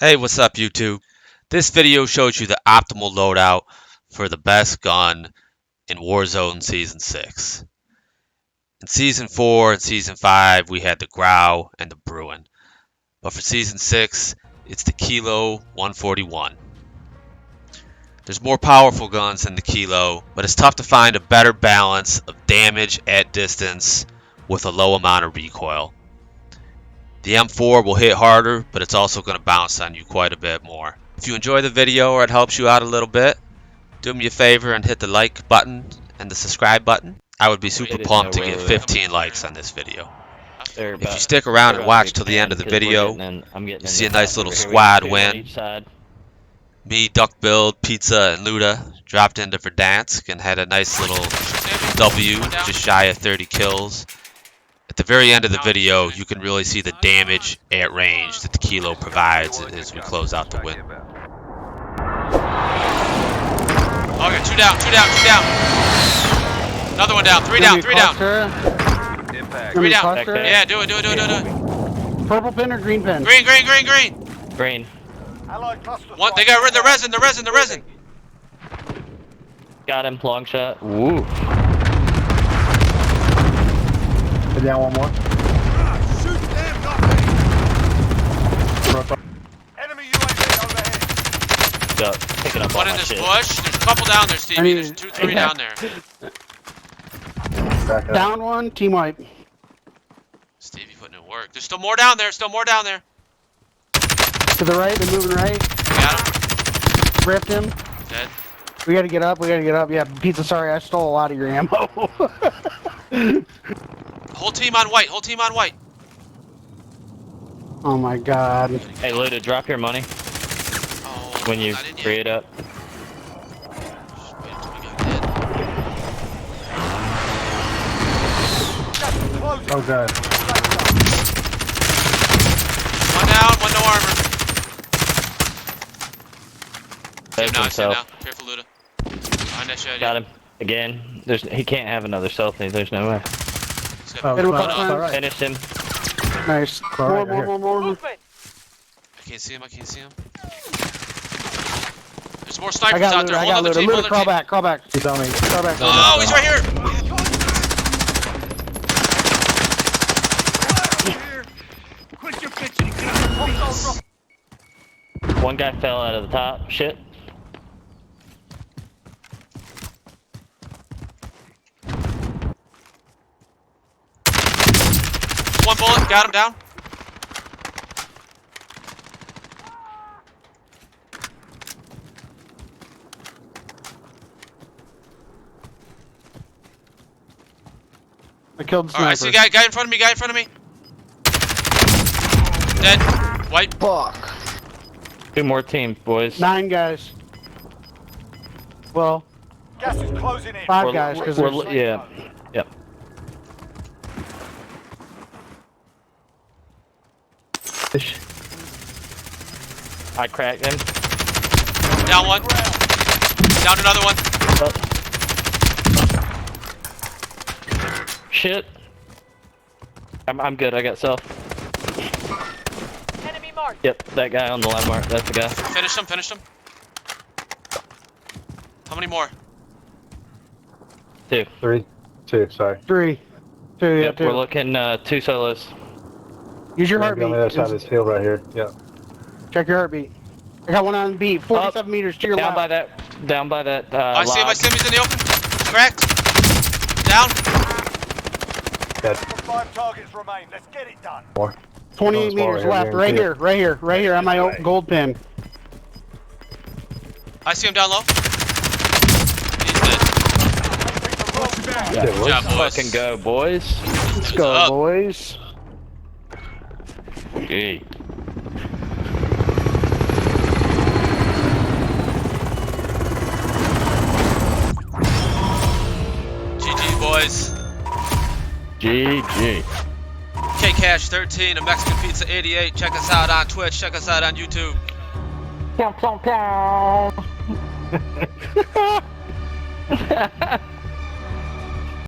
Hey, what's up YouTube? This video shows you the optimal loadout for the best gun in Warzone Season 6. In Season 4 and Season 5 we had the Grau and the Bruin. But for Season 6 it's the Kilo 141. There's more powerful guns than the Kilo, but it's tough to find a better balance of damage at distance with a low amount of recoil. The M4 will hit harder, but it's also going to bounce on you quite a bit more. If you enjoy the video or it helps you out a little bit, do me a favor and hit the like button and the subscribe button. I would be super pumped to get 15 likes on this video. If you stick around and watch till the end of the video, you see a nice little squad win. Me, Duck Build, Pizza, and Luda dropped into Verdansk and had a nice little W, just shy of 30 kills. At the very end of the video, you can really see the damage at range that the Kilo provides as we close out the win. Okay, two down. Another one down, three down. Three down. Yeah, do it. Purple pin or green pin? Green. Green. One, they got the resin. Got him, long shot. Woo. Put down one more. Shoot them, enemy UAV overhead. Got picking up one in this bush. There's a couple down there, Stevie. There's three down there. Down one, team wipe. Stevie putting in work. There's still more down there. To the right, they're moving right. Got him. Ripped him. Dead. We gotta get up. Yeah, Pizza, sorry, I stole a lot of your ammo. Whole team on white. Oh my god. Hey, Luda, drop your money Oh, when you free it up. Oh god. One down, one no armor. Saved Save himself. now. Careful, Luda. Behind that shed. Got him. Again. He can't have another selfie. There's no way. Right. Finished him. Nice. More. I can't see him. There's more snipers out there. Hold on the team. Crawl back. He's on me. Crawl back. Oh, he's right here. Quit your bitching. One guy fell out of the top. Shit. One bullet. Got him down. I killed the sniper. Alright, I see a guy in front of me. Dead. White. Fuck. 2 more teams, boys. 9 guys. Well, Gas is closing in. 5 guys, because yeah. Yep. I cracked him. Down one. Down another one. Shit. I'm good. I got self. Enemy mark. Yep, that guy on the line mark. That's the guy. Finished him. How many more? 2. 3. 2, sorry. 3. 2, yeah, Yep, 2. we're looking 2 solos. Use your heartbeat. On the other side of this field right here. Yeah. Check your heartbeat. I got one on beat. 47 meters to your Down left. by that. I see him. He's in the open. Cracked. Down. Dead. 5 targets remain. Let's get it done. 28 meters left. Right here. On my gold pin. I see him down low. He's dead. Good job, boys. Fucking go, boys. Let's go, up? boys. Gee. GG, boys. GG. K-Cash 13, a Mexican Pizza 88. Check us out on Twitch. Check us out on YouTube. Pow.